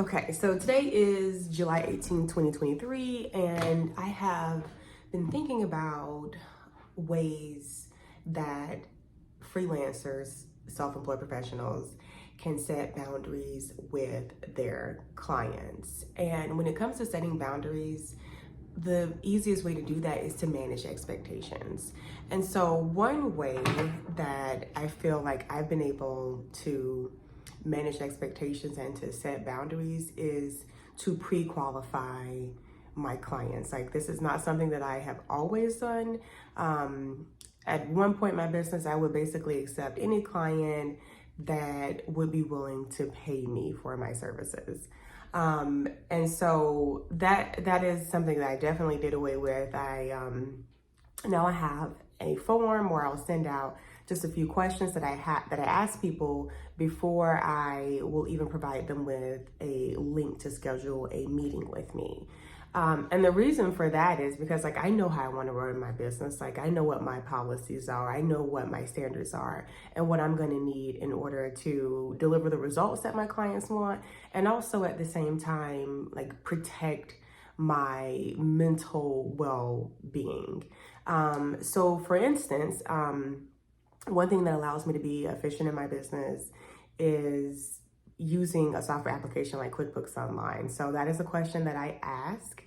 Okay, so today is July 18, 2023, and I have been thinking about ways that freelancers, self-employed professionals can set boundaries with their clients. And when it comes to setting boundaries, the easiest way to do that is to manage expectations. And so one way that I feel like I've been able to manage expectations and to set boundaries is to pre-qualify my clients. Like, this is not something that I have always done. At one point in my business, I would basically accept any client that would be willing to pay me for my services. And so that is something that I definitely did away with. Now I have a form where I'll send out just a few questions that I ask people before I will even provide them with a link to schedule a meeting with me. And the reason for that is because, like, I know how I want to run my business. Like, I know what my policies are. I know what my standards are and what I'm going to need in order to deliver the results that my clients want. And also at the same time, like, protect my mental well-being. So for instance, one thing that allows me to be efficient in my business is using a software application like QuickBooks Online. So that is a question that I ask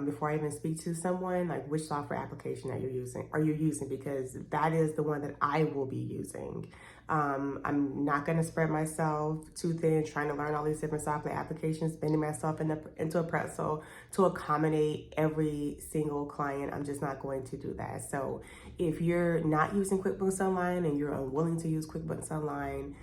before I even speak to someone, like, which software application are you using? Because that is the one that I will be using. I'm not going to spread myself too thin trying to learn all these different software applications, bending myself into a pretzel to accommodate every single client. I'm just not going to do that. So if you're not using QuickBooks Online and you're unwilling to use QuickBooks Online,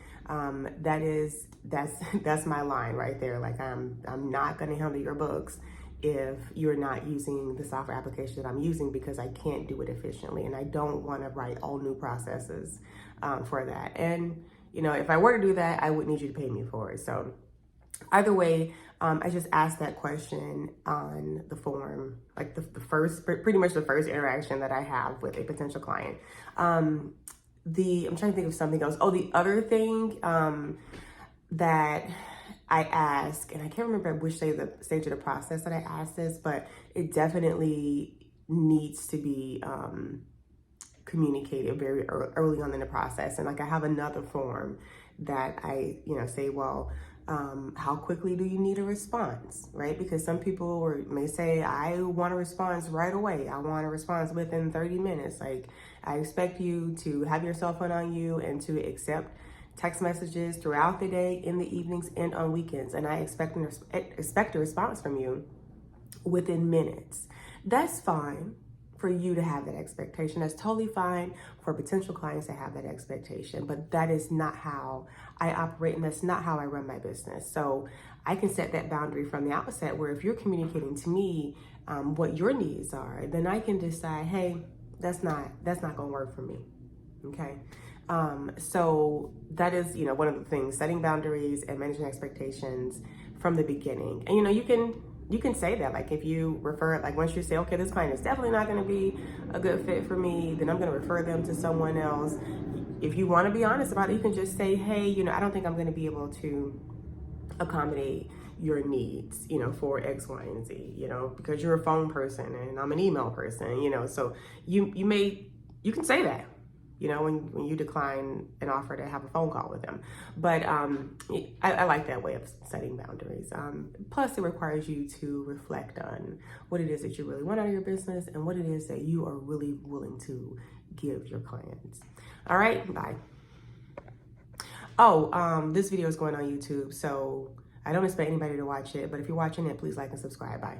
that's my line right there. Like, I'm not going to handle your books if you're not using the software application that I'm using, because I can't do it efficiently, and I don't want to write all new processes for that. And if I were to do that, I would need you to pay me for it. So either way, I just asked that question on the form, like pretty much the first interaction that I have with a potential client. I'm trying to think of something else. Oh, the other thing that I ask, and I can't remember at which stage of the process that I asked this, but it definitely needs to be communicated very early on in the process. And like, I have another form that I say, well, how quickly do you need a response, right? Because some people may say, I want a response right away. I want a response within 30 minutes. Like, I expect you to have your cell phone on you and to accept text messages throughout the day, in the evenings, and on weekends. And I expect a response from you within minutes. That's fine for you to have that expectation. That's totally fine for potential clients to have that expectation, but that is not how I operate, and that's not how I run my business. So I can set that boundary from the outset, where if you're communicating to me what your needs are, then I can decide, hey, that's not gonna work for me. Okay. So that is, one of the things, setting boundaries and managing expectations from the beginning. And, you can say that, like, if you refer, like, once you say, okay, this client is definitely not going to be a good fit for me, then I'm going to refer them to someone else. If you want to be honest about it, you can just say, hey, I don't think I'm going to be able to accommodate your needs, for X, Y, and Z, because you're a phone person and I'm an email person, so you can say that, when you decline an offer to have a phone call with them. But I like that way of setting boundaries. Plus, it requires you to reflect on what it is that you really want out of your business and what it is that you are really willing to give your clients. All right, bye. Oh, this video is going on YouTube, so I don't expect anybody to watch it, but if you're watching it, please like and subscribe. Bye.